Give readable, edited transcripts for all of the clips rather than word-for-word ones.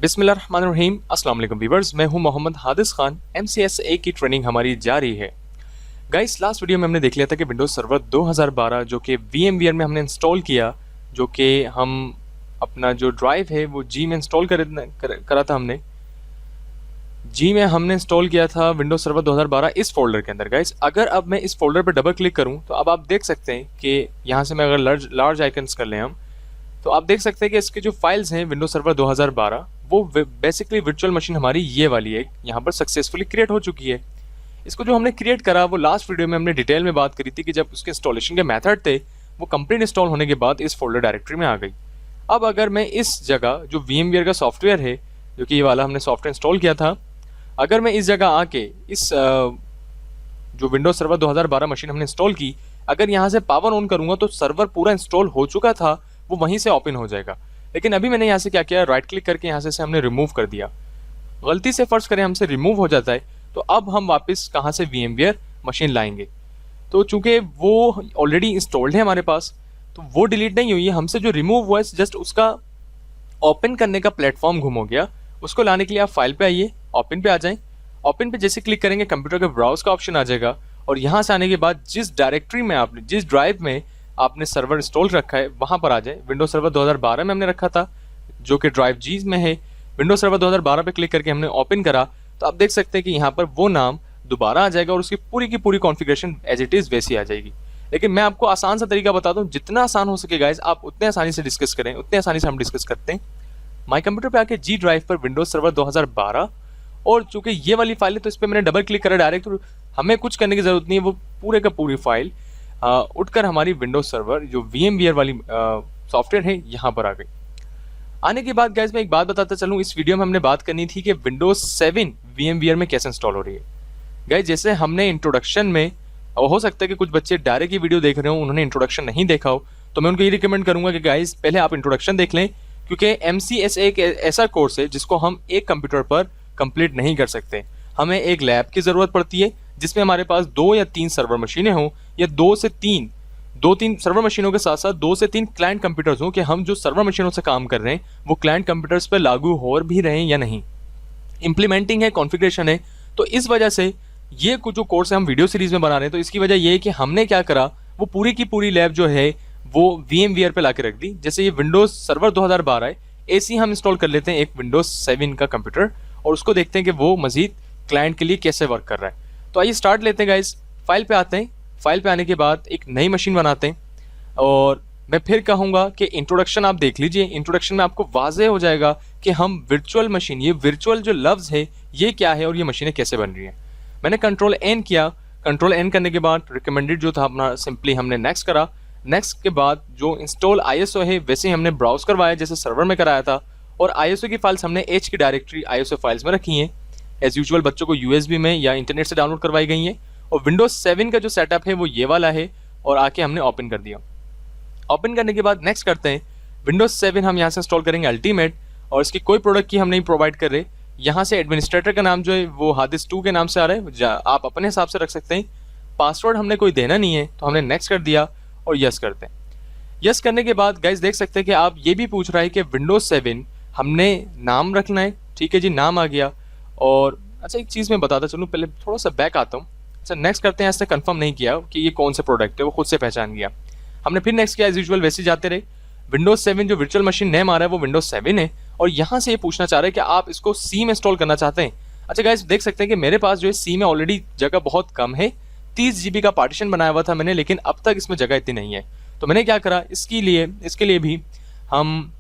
बिस्मिल्लाहिर्रहमानिर्रहीम। अस्सलाम वालेकुम व्यूअर्स, मैं हूं मोहम्मद हादिस खान। MCSA की ट्रेनिंग हमारी जारी है। गाइस, लास्ट वीडियो में हमने देख लिया था कि विंडोज़ सर्वर 2012 जो कि VMware में हमने इंस्टॉल किया, जो कि हम अपना जो ड्राइव है वो जी में इंस्टॉल करा था। हमने जी में हमने इंस्टॉल किया था विंडोज़ सर्वर 2012 इस फोल्डर के अंदर। गाइस, अगर अब मैं इस फोल्डर पर डबल क्लिक करूँ तो अब आप देख सकते हैं कि यहाँ से मैं अगर लार्ज आइकन्स कर लें हम, तो आप देख सकते हैं कि इसके जो फाइल्स हैं विंडोज सर्वर 2012 वो बेसिकली वर्चुअल मशीन हमारी ये वाली है, यहाँ पर सक्सेसफुली क्रिएट हो चुकी है। इसको जो हमने क्रिएट करा वो लास्ट वीडियो में हमने डिटेल में बात करी थी कि जब उसके इंस्टॉलेशन के मेथड थे वो कंप्लीट इंस्टॉल होने के बाद इस फोल्डर डायरेक्टरी में आ गई। अब अगर मैं इस जगह जो VMware का सॉफ्टवेयर है, जो कि ये वाला हमने सॉफ्टवेयर इंस्टॉल किया था, अगर मैं इस जगह आके इस जो विंडोज सर्वर 2012 मशीन हमने इंस्टॉल की, अगर यहाँ से पावर ऑन करूँगा तो सर्वर पूरा इंस्टॉल हो चुका था, वो वहीं से ओपन हो जाएगा। लेकिन अभी मैंने यहाँ से क्या किया, राइट क्लिक करके यहाँ से हमने रिमूव कर दिया। गलती से फर्ज करें हमसे रिमूव हो जाता है तो अब हम वापस कहाँ से VMware मशीन लाएंगे। तो चूंकि वो ऑलरेडी इंस्टॉल्ड है हमारे पास, तो वो डिलीट नहीं हुई है। हमसे जो रिमूव हुआ है जस्ट उसका ओपन करने का प्लेटफॉर्म गुम हो गया। उसको लाने के लिए आप फाइल पे आइए, ओपन पे आ जाएं। ओपन पे जैसे क्लिक करेंगे कंप्यूटर के ब्राउज का ऑप्शन आ जाएगा और यहाँ से आने के बाद जिस डायरेक्टरी में आपने, जिस ड्राइव में आपने सर्वर इंस्टॉल रखा है वहाँ पर आ जाए। विंडोज सर्वर 2012 में हमने रखा था जो कि ड्राइव जी में है। विंडोज सर्वर 2012 पे क्लिक करके हमने ओपन करा तो आप देख सकते हैं कि यहाँ पर वो नाम दोबारा आ जाएगा और उसकी पूरी की पूरी कॉन्फ़िगरेशन एज इट इज़ वैसी आ जाएगी। लेकिन मैं आपको आसान सा तरीका बताता हूँ, जितना आसान हो सके गाइस आप उतने आसानी से डिस्कस करें, उतने आसानी से हम डिस्कस करते हैं। माई कंप्यूटर पे आके जी ड्राइव पर विंडोज सर्वर 2012, और चूंकि ये वाली फाइल है तो इस पर मैंने डबल क्लिक करा डायरेक्ट, तो हमें कुछ करने की जरूरत नहीं है, वो पूरे का पूरी फाइल उठकर हमारी विंडोज सर्वर जो VMware वाली सॉफ्टवेयर है यहाँ पर आ गई। आने के बाद गाइस मैं एक बात बताता चलूँ, इस वीडियो में हमने बात करनी थी कि विंडोज 7 VMware में कैसे इंस्टॉल हो रही है। गाइस, जैसे हमने इंट्रोडक्शन में, और हो सकता है कि कुछ बच्चे डायरेक्ट ये वीडियो देख रहे हो, उन्होंने इंट्रोडक्शन नहीं देखा हो, तो मैं उनको ये रिकमेंड करूंगा कि गाइस पहले आप इंट्रोडक्शन देख लें, क्योंकि MCSA एक ऐसा कोर्स है जिसको हम एक कंप्यूटर पर कंप्लीट नहीं कर सकते। हमें एक लैब की ज़रूरत पड़ती है जिसमें हमारे पास 2 या 3 सर्वर मशीनें हों, या 2 से 3 सर्वर मशीनों के साथ साथ 2 से 3 क्लाइंट कंप्यूटर्स हों, कि हम जो सर्वर मशीनों से काम कर रहे हैं वो क्लाइंट कंप्यूटर्स पर लागू हो भी रहे हैं या नहीं। इम्प्लीमेंटिंग है, कॉन्फ़िगरेशन है। तो इस वजह से ये कुछ जो कोर्स है हम वीडियो सीरीज़ में बना रहे हैं, तो इसकी वजह ये है कि हमने क्या करा, वो पूरी की पूरी लैब जो है वो VMware पे ला के रख दी। जैसे ये विंडोज़ सर्वर 2012 है, ऐसी हम इंस्टॉल कर लेते हैं एक विंडोज़ 7 का कंप्यूटर और उसको देखते हैं कि वो मजीद क्लाइंट के लिए कैसे वर्क कर रहा है। तो आइए स्टार्ट लेते हैं गाइस। फाइल पे आते हैं। फाइल पे आने के बाद एक नई मशीन बनाते हैं, और मैं फिर कहूँगा कि इंट्रोडक्शन आप देख लीजिए। इंट्रोडक्शन में आपको वाज़ेह हो जाएगा कि हम वर्चुअल मशीन, ये वर्चुअल जो लफ्ज़ है ये क्या है और ये मशीनें कैसे बन रही हैं। मैंने कंट्रोल N किया। कंट्रोल N करने के बाद रिकमेंडेड जो था अपना, सिंपली हमने नेक्स्ट करा। नेक्स्ट के बाद जो इंस्टॉल ISO है वैसे ही हमने ब्राउज करवाया जैसे सर्वर में कराया था, और ISO की फाइल्स हमने H की डायरेक्टरी ISO फाइल्स में रखी हैं। एज यूजुअल बच्चों को USB में या इंटरनेट से डाउनलोड करवाई गई हैं। और विंडोज 7 का जो सेटअप है वो ये वाला है, और आके हमने ओपन कर दिया। ओपन करने के बाद नेक्स्ट करते हैं। विंडोज 7 हम यहाँ से इंस्टॉल करेंगे अल्टीमेट, और इसकी कोई प्रोडक्ट की हम नहीं प्रोवाइड कर रहे। यहाँ से एडमिनिस्ट्रेटर का नाम जो है वो हादिस 2 के नाम से आ रहा है, आप अपने हिसाब से रख सकते हैं। पासवर्ड हमने कोई देना नहीं है, तो हमने नेक्स्ट कर दिया और यस करते हैं। यस करने के बाद गाइज देख सकते हैं कि आप ये भी पूछ रहा है कि विंडोज 7 हमने नाम रखना है। ठीक है जी, नाम आ गया। और अच्छा, एक चीज़ मैं बताता चलूँ, पहले थोड़ा सा बैक आता हूँ। अच्छा, नेक्स्ट करते हैं। ऐसे कंफर्म नहीं किया कि ये कौन सा प्रोडक्ट है, वो खुद से पहचान गया। हमने फिर नेक्स्ट किया, एज यूजुअल वैसे जाते रहे। विंडोज 7 जो वर्चुअल मशीन नेम आ रहा है वो विंडोज 7 है, और यहाँ से ये पूछना चाह रहे हैं कि आप इसको C में इंस्टॉल करना चाहते हैं। अच्छा गाइस, देख सकते हैं कि मेरे पास जो है C में ऑलरेडी जगह बहुत कम है। 30 GB का पार्टीशन बनाया हुआ था मैंने, लेकिन अब तक इसमें जगह इतनी नहीं है। तो मैंने क्या करा, इसके लिए भी हम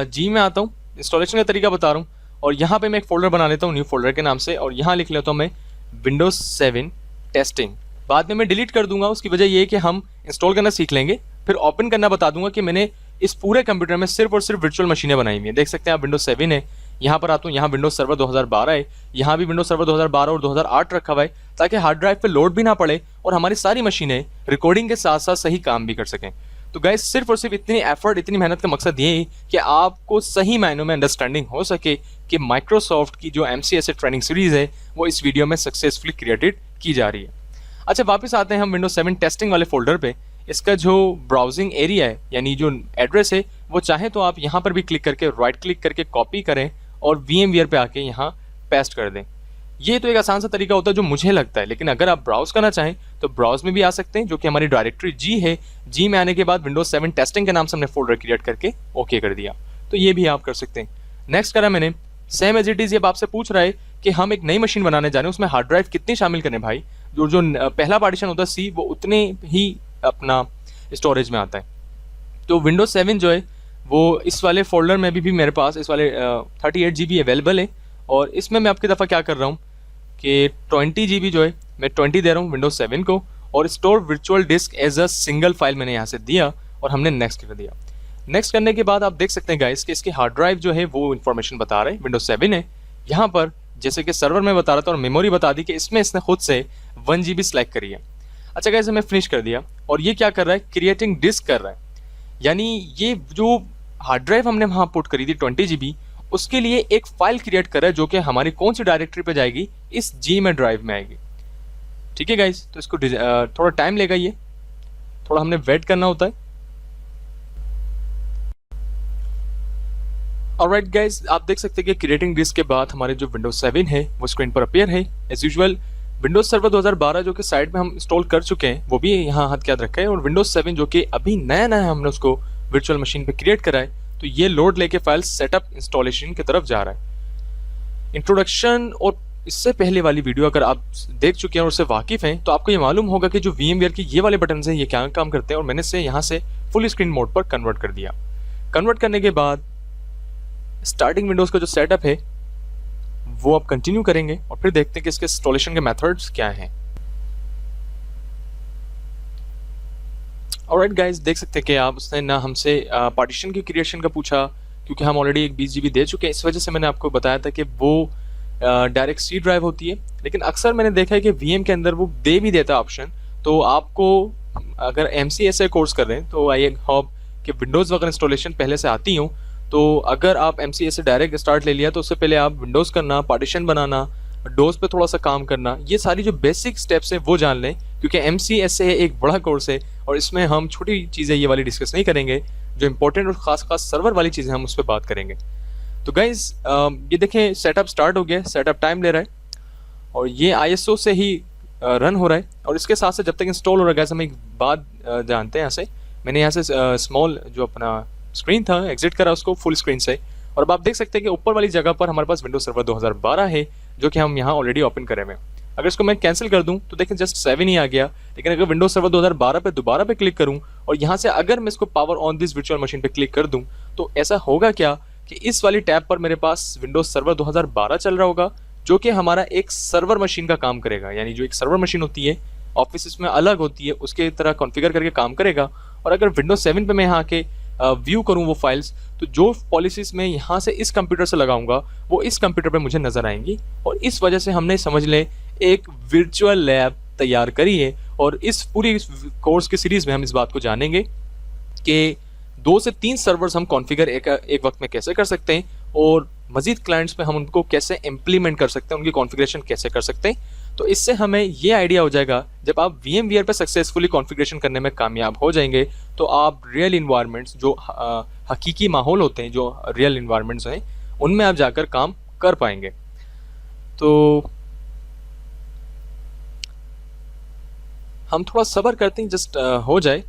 G में आता हूँ। इंस्टॉलेशन का तरीका बता रहा हूँ, और यहाँ पे मैं एक फोल्डर बना लेता हूँ न्यू फोल्डर के नाम से, और यहाँ लिख लेता हूँ मैं विंडोज 7 टेस्टिंग। बाद में मैं डिलीट कर दूंगा, उसकी वजह ये है कि हम इंस्टॉल करना सीख लेंगे। फिर ओपन करना बता दूंगा कि मैंने इस पूरे कंप्यूटर में सिर्फ और सिर्फ वर्चुअल मशीनें बनाई हुई हैं। देख सकते हैं आप विंडोज 7 है, यहाँ पर आता हूँ, यहाँ विंडोज सर्वर 2012 है, यहाँ भी विंडोज सर्वर 2012 और 2008 रखा हुआ है, ताकि हार्ड ड्राइव पे लोड भी ना पड़े और हमारी सारी मशीनें रिकॉर्डिंग के साथ साथ सही काम भी कर सकें। तो गाइस, सिर्फ और सिर्फ इतनी एफर्ट, इतनी मेहनत का मकसद ये है कि आपको सही मायनों में अंडरस्टैंडिंग हो सके कि माइक्रोसॉफ्ट की जो MCSA ट्रेनिंग सीरीज़ है वो इस वीडियो में सक्सेसफुली क्रिएटेड की जा रही है। अच्छा, वापस आते हैं हम विंडोज 7 टेस्टिंग वाले फोल्डर पे। इसका जो ब्राउजिंग एरिया है यानी जो एड्रेस है वो चाहे तो आप यहाँ पर भी क्लिक करके राइट क्लिक करके कॉपी करें और VMware पे आके यहाँ पेस्ट कर दें। ये तो एक आसान सा तरीका होता है जो मुझे लगता है, लेकिन अगर आप ब्राउज करना चाहें तो ब्राउज में भी आ सकते हैं, जो कि हमारी डायरेक्टरी जी है। जी में आने के बाद विंडोज 7 टेस्टिंग के नाम से हमने फोल्डर क्रिएट करके ओके कर दिया, तो ये भी आप कर सकते हैं। नेक्स्ट करा मैंने सेम एज इट इज। ये आपसे पूछ रहा है कि हम एक नई मशीन बनाने जा रहे हैं, उसमें हार्ड ड्राइव कितनी शामिल करें भाई। जो पहला पार्टीशन होता है सी, वो उतने ही अपना स्टोरेज में आता है। तो विंडोज 7 जो है वो इस वाले फोल्डर में भी मेरे पास इस वाले 38 GB अवेलेबल है, और इसमें मैं आपकी दफ़ा क्या कर रहा हूँ कि 20 GB जो है मैं 20 दे रहा हूँ विंडोज 7 को, और store virtual disk as a single file मैंने यहाँ से दिया और हमने नेक्स्ट कर दिया। नेक्स्ट करने के बाद आप देख सकते हैं गाइस कि इसकी हार्ड ड्राइव जो है वो इन्फॉर्मेशन बता रहा है विंडोज 7 है। यहाँ पर जैसे कि सर्वर में बता रहा था और मेमोरी बता दी कि इसमें इसने खुद से 1 GB सेलेक्ट करी है। अच्छा गाइस, मैं फिनिश कर दिया, और ये क्या कर रहा है, क्रिएटिंग डिस्क कर रहा है। यानी ये जो हार्ड ड्राइव हमने वहाँ पुट करी थी 20 GB, उसके लिए एक फाइल क्रिएट कर रहा है जो कि हमारी कौन सी डायरेक्टरी पे जाएगी, इस जी में ड्राइव में आएगी। ठीक है गाइस, तो इसको थोड़ा टाइम लेगा, ये थोड़ा हमने वेट करना होता है। ऑलराइट गाइस, आप देख सकते हैं कि क्रिएटिंग डिस्क के बाद हमारे जो विंडोज 7 है वो स्क्रीन पर अपीयर है एज यूजुअल। विंडोज सर्वर 2012 जो कि साइड में हम इंस्टॉल कर चुके हैं वो भी यहाँ हाथ याद रखा है, और विंडोज 7 जो कि अभी नया नया हमने उसको वर्चुअल मशीन पे क्रिएट करा है, तो ये लोड लेके फाइल सेटअप इंस्टॉलेशन की तरफ जा रहा है। इंट्रोडक्शन और इससे पहले वाली वीडियो अगर आप देख चुके हैं और उससे वाकिफ हैं तो आपको ये मालूम होगा कि जो VMware के ये वाले बटन हैं ये क्या काम करते हैं, और मैंने इसे यहाँ से फुल स्क्रीन मोड पर कन्वर्ट कर दिया। कन्वर्ट करने के बाद स्टार्टिंग विंडोज का जो सेटअप है वो आप कंटिन्यू करेंगे, और फिर देखते हैं कि इसके इंस्टॉलेशन के मेथड्स क्या हैं। ऑलराइट गाइस, देख सकते हैं कि आप उसने ना हमसे पार्टीशन की क्रिएशन का पूछा, क्योंकि हम ऑलरेडी एक 20 GB दे चुके हैं। इस वजह से मैंने आपको बताया था कि वो डायरेक्ट सी ड्राइव होती है, लेकिन अक्सर मैंने देखा है कि VM के अंदर वो दे भी देता है ऑप्शन। तो आपको अगर MCSA कोर्स कर रहे हैं तो आई होप कि विंडोज़ वगैरह इंस्टॉलेशन पहले से आती हो, तो अगर आप MCSA डायरेक्ट स्टार्ट ले लिया तो उससे पहले आप विंडोज़ करना, पार्टीशन बनाना, डोज पे थोड़ा सा काम करना, ये सारी जो बेसिक स्टेप्स हैं वो जान लें, क्योंकि MCSA एक बड़ा कोर्स है और इसमें हम छोटी चीज़ें ये वाली डिस्कस नहीं करेंगे, जो इंपॉर्टेंट और ख़ास सर्वर वाली चीज़ें हम उस पर बात करेंगे। तो गाइज ये देखें सेटअप स्टार्ट हो गया, सेटअप टाइम ले रहा है, और ये ISO से ही रन हो रहा है। और इसके साथ साथ जब तक इंस्टॉल हो रहा है गाइज, हम एक बात जानते हैं यहाँ से, मैंने यहाँ से स्मॉल जो अपना स्क्रीन था एग्जिट करा उसको फुल स्क्रीन से, और अब आप देख सकते हैं कि ऊपर वाली जगह पर हमारे पास विंडोज सर्वर 2012 है जो कि हम यहाँ ऑलरेडी ओपन करे हुए हैं। अगर इसको मैं कैंसिल कर दूं तो देखें जस्ट 7 ही आ गया, लेकिन अगर विंडोज सर्वर 2012 पे दोबारा पे क्लिक करूं और यहाँ से अगर मैं इसको power on this virtual machine पे क्लिक कर दूं तो ऐसा होगा क्या कि इस वाली टैब पर मेरे पास विंडोज सर्वर 2012 चल रहा होगा, जो कि हमारा एक सर्वर मशीन का काम करेगा। यानी जो एक सर्वर मशीन होती है ऑफिस में अलग होती है, उसके तरह कॉन्फ़िगर करके काम करेगा। और अगर विंडोज 7 पे मैं यहाँ के व्यू करूँ वो फाइल्स, तो जो पॉलिसीज मैं यहाँ से इस कंप्यूटर से लगाऊंगा वो इस कंप्यूटर पे मुझे नजर आएंगी। और इस वजह से हमने समझ लें एक वर्चुअल लैब तैयार करी है, और इस पूरी कोर्स की सीरीज में हम इस बात को जानेंगे कि 2 से 3 सर्वर्स हम कॉन्फ़िगर एक वक्त में कैसे कर सकते हैं, और मजीद क्लाइंट्स पे हम उनको कैसे इम्प्लीमेंट कर सकते हैं, उनकी कॉन्फ़िगरेशन कैसे कर सकते हैं। तो इससे हमें ये आइडिया हो जाएगा, जब आप VMware पे सक्सेसफुली कॉन्फ़िगरेशन करने में कामयाब हो जाएंगे तो आप रियल इन्वायरमेंट्स जो हकीकी माहौल होते हैं, जो रियल इन्वायरमेंट्स हैं, उनमें आप जाकर काम कर पाएंगे। तो हम थोड़ा सब्र करते हैं, जस्ट हो जाए।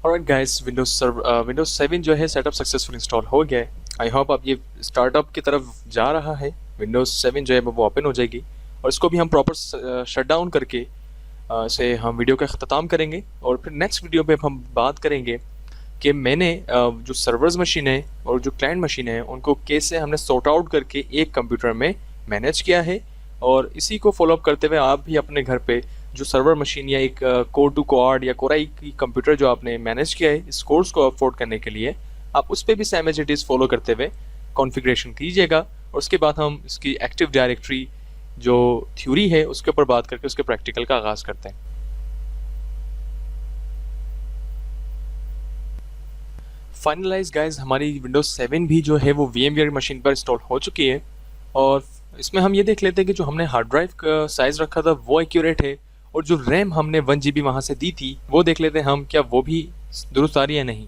ऑलराइट गाइस, विंडोज 7 जो है सेटअप सक्सेसफुल इंस्टॉल हो गया है। आई होप अब ये स्टार्टअप की तरफ जा रहा है, विंडोज 7 जो है वो ओपन हो जाएगी, और इसको भी हम प्रॉपर शट डाउन करके से हम वीडियो का अख्ताम करेंगे। और फिर नेक्स्ट वीडियो पे हम बात करेंगे कि मैंने जो सर्वर्स मशीन है और जो क्लाइंट मशीन है उनको कैसे हमने सॉर्ट आउट करके एक कंप्यूटर में मैनेज किया है। और इसी को फॉलोअप करते हुए आप भी अपने घर पे जो सर्वर मशीन या एक कोर टू क्वाड या कोर आई की कंप्यूटर जो आपने मैनेज किया है इस कोर्स को अफोर्ड करने के लिए, आप उस पर भी same as it is follow करते हुए कॉन्फ़िगरेशन कीजिएगा। और उसके बाद हम इसकी एक्टिव डायरेक्टरी जो थ्योरी है उसके ऊपर बात करके उसके प्रैक्टिकल का आगाज़ करते हैं। फाइनलाइज गाइज, हमारी विंडोज 7 भी जो है वो VMware मशीन पर इंस्टॉल हो चुकी है, और इसमें हम ये देख लेते हैं कि जो हमने हार्ड ड्राइव का साइज़ रखा था वो एक्यूरेट है, और जो रैम हमने 1 GB वहाँ से दी थी वो देख लेते हैं हम क्या वो भी दुरुस्त आ रही है या नहीं।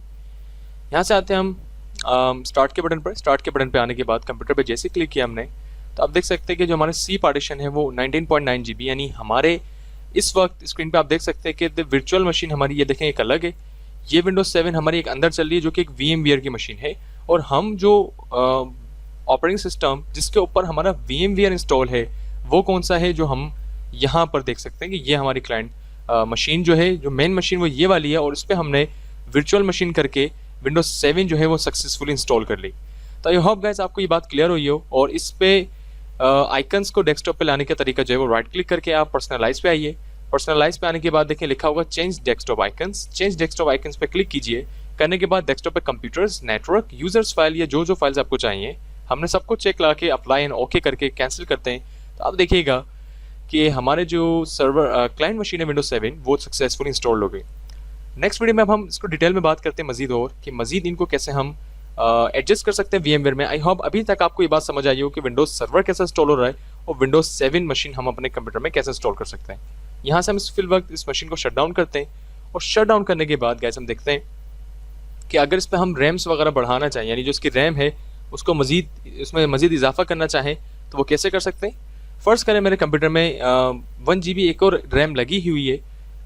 यहाँ से आते हैं हम स्टार्ट के बटन पर। स्टार्ट के बटन पे आने के बाद कंप्यूटर पे जैसे क्लिक किया हमने, तो आप देख सकते हैं कि जो हमारे सी पार्टीशन है वो 19.9 GB, यानी हमारे इस वक्त स्क्रीन पे आप देख सकते हैं कि वर्चुअल मशीन हमारी ये देखें एक अलग है, ये विंडोज 7 हमारी एक अंदर चल रही है जो कि एक VMware की मशीन है, और हम जो ऑपरेटिंग सिस्टम जिसके ऊपर हमारा VMware इंस्टॉल है वो कौन सा है, जो हम यहाँ पर देख सकते हैं कि ये हमारी क्लाइंट मशीन जो है, जो मेन मशीन वो ये वाली है, और इस पर हमने वर्चुअल मशीन करके विंडोज 7 जो है वो सक्सेसफुली इंस्टॉल कर ली। तो आई होप गाइस आपको ये बात क्लियर हुई हो। और इस पे आइकन्स को डेस्कटॉप पे लाने का तरीका जो है वो राइट क्लिक करके आप पर्सनलाइज पे आइए। पर्सनलाइज पे आने के बाद देखिए लिखा होगा change desktop icons. Change desktop icons पे क्लिक कीजिए। करने के बाद डेस्कटॉप पे कंप्यूटर्स, नेटवर्क, यूजर्स फाइल या जो जो फाइल्स आपको चाहिए हमने सबको चेक ला के अप्लाई एंड ओके करके कैंसिल करते हैं। तो आप देखिएगा कि हमारे जो सर्वर क्लाइंट मशीन है विंडोज 7 वो सक्सेसफुली इंस्टॉल हो गई। नेक्स्ट वीडियो में अब हम इसको डिटेल में बात करते हैं मजीद, और कि मजीद इनको कैसे हम एडजस्ट कर सकते हैं VMware में। आई होप अभी तक आपको ये बात समझ आई हो कि विंडोज सर्वर कैसे इंस्टॉल हो रहा है और विंडोज 7 मशीन हम अपने कंप्यूटर में कैसे इंस्टॉल कर सकते हैं। यहाँ से हम इस फिल वक्त इस मशीन को शट डाउन करते हैं, और शट डाउन करने के बाद गैस हम देखते हैं कि अगर इस पर हम रैम्स वगैरह बढ़ाना चाहें, यानी जो इसकी रैम है उसको मजीद इसमें मजीद इजाफा करना चाहें तो वो कैसे कर सकते हैं। फ़र्ज़ करें मेरे कंप्यूटर में 1 GB एक और रैम लगी हुई है,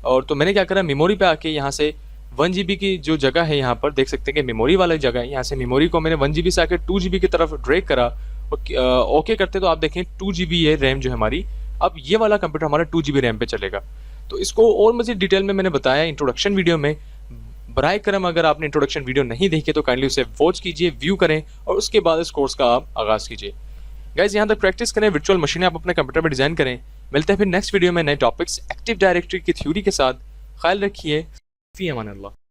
और तो मैंने क्या करा, मेमोरी पे आके यहाँ से 1 GB की जो जगह है यहाँ पर देख सकते हैं कि मेमोरी वाला जगह है, यहाँ से मेमोरी को मैंने 1 GB से आके 2 GB की तरफ ड्रैग करा और ओके करते तो आप देखें 2 GB है रैम जो है हमारी। अब ये वाला कंप्यूटर हमारा 2 GB रैम पे चलेगा। तो इसको और मज़ीद डिटेल में मैंने बताया इंट्रोडक्शन वीडियो में। बराए करम अगर आपने इंट्रोडक्शन वीडियो नहीं देखी तो काइंडली उसे वॉच कीजिए, व्यू करें, और उसके बाद इस कोर्स का आप आगाज़ कीजिए। गाइज यहाँ तक प्रैक्टिस करें, वर्चुअल मशीनें आप अपने कंप्यूटर में डिज़ाइन करें। मिलते हैं फिर नेक्स्ट वीडियो में नए टॉपिक्स एक्टिव डायरेक्टरी की थ्योरी के साथ। ख्याल रखिए, फ़ी अमान अल्लाह।